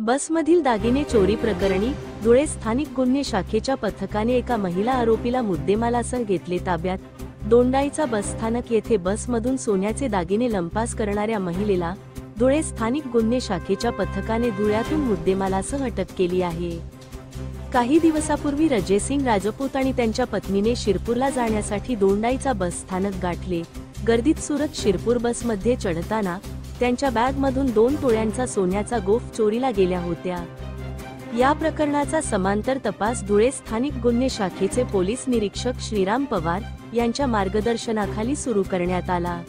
बसमधील दागिने चोरी प्रकरणी धुळे स्थानिक गुन्हे शाखेच्या पथकाने एका महिला आरोपीला मुद्देमालासह घेतले ताब्यात। दोंडाईचा बसस्थानक येथे बसमधून सोन्याचे दागिने लंपास करणाऱ्या महिलेला धुळे स्थानिक गुन्हे शाखेच्या पथकाने धुळ्यातून मुद्देमालासह अटक केली आहे। काही दिवसापूर्वी रजेसिंग राजपूत आणि त्यांच्या पत्नीने शिरपूरला जाण्यासाठी दोंडाईचा बसस्थानक गाठले। गर्दीत सुरत शिरपूर बसमध्ये चढताना त्यांच्या बॅगमधून 2 तोळ्यांचा सोन्याचा गोफ चोरीला गेल्या होत्या। या प्रकरणाचा समांतर तपास धुळे स्थानिक गुन्हे शाखेचे पोलीस निरीक्षक श्रीराम पवार यांच्या मार्गदर्शनाखाली सुरू करण्यात आला।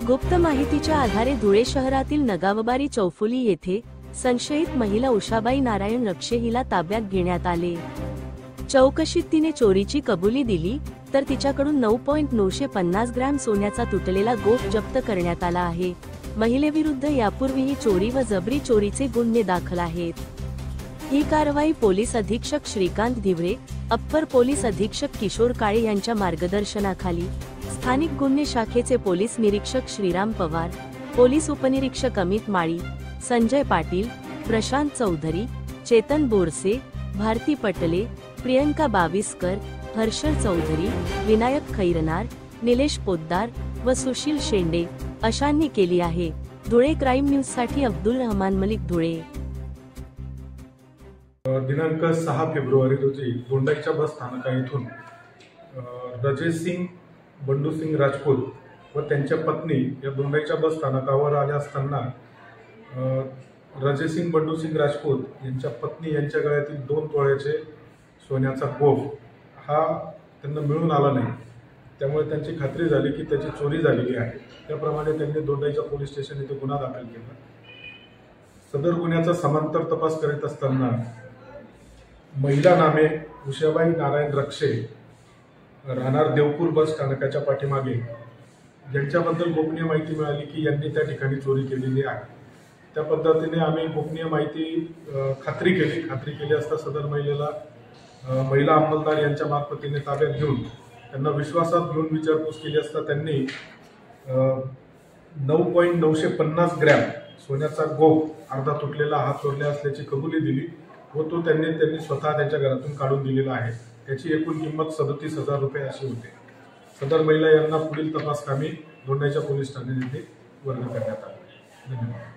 गुप्त माहितीच्या आधारे धुळे शहरातील नगावबारी चौफुली येथे संशयित महिला उषाबाई नारायण रक्षे हिला ताब्यात घेण्यात आले। चौकशीत तिने चोरीची कबुली दिली, तर तिच्याकडून 9.950 ग्रॅम सोन्याचा तुटलेला गोफ जप्त करण्यात आला आहे। महिलेविरुद्ध यापूर्वीही चोरी व जबरी चोरीचे गुन्हे दाखल आहेत। ही कारवाई पोलीस अधीक्षक श्रीकांत धिवरे, अप्पर पोलीस अधीक्षक किशोर काळे यांच्या मार्गदर्शनाखाली स्थानिक गुन्हे शाखेचे पोलीस निरीक्षक श्रीराम पवार, पोलीस उपनिरीक्षक अमित माळी, संजय पाटील, प्रशांत चौधरी, चेतन बोरसे, भारती पटले, प्रियंका बाविस्कर, हर्षल चौधरी, विनायक खैरनार, निलेश पोद्दार व सुशील शेंडे अशांनी केली आहे। धुळे क्राईम न्यूज साठी अब्दुल रहमान मलिक, धुळे। दिनांक 6 फेब्रुवारी रोजी दोंडाईच्या बस स्थानका इथून रजेसिंग बंडूसिंग राजपूत व त्यांच्या पत्नी या दोंडाईच्या बस स्थानकावर आल्या असताना रजेसिंग बंडूसिंग राजपूत यांच्या पत्नी यांच्या गळ्यातील 2 तोळ्याचे सोन्याचा गोफ हा त्यांना मिळून आला नाही। त्यामुळे त्यांची खात्री झाली की त्याची चोरी झालेली आहे। त्याप्रमाणे त्यांनी दोंडाईच्या पोलीस स्टेशन येथे गुन्हा दाखल केला। सदर गुन्ह्याचा समांतर तपास करीत असताना महिला नामे उषाबाई नारायण रक्षे, राहणार देवपूर बस स्थानकाच्या पाठीमागे, यांच्याबद्दल गोपनीय माहिती मिळाली की यांनी त्या ठिकाणी चोरी केलेली आहे। त्या पद्धतीने आम्ही गोपनीय माहिती खात्री केली असता सदर महिलेला महिला अंमलदार यांच्या मार्फतीने ताब्यात घेऊन त्यांना विश्वासात घेऊन विचारपूस केली असता त्यांनी 9.950 ग्रॅम सोन्याचा गोफ अर्धा तुटलेला हात चोरला असल्याची कबुली दिली व तो त्यांनी स्वतः त्यांच्या घरातून काढून दिलेला आहे। त्याची एकूण किंमत 37,000 रुपये अशी होते। सदर महिला यांना पुढील तपास कामी दोंडाईच्या पोलीस ठाणे येथे वर्ग करण्यात आले। धन्यवाद।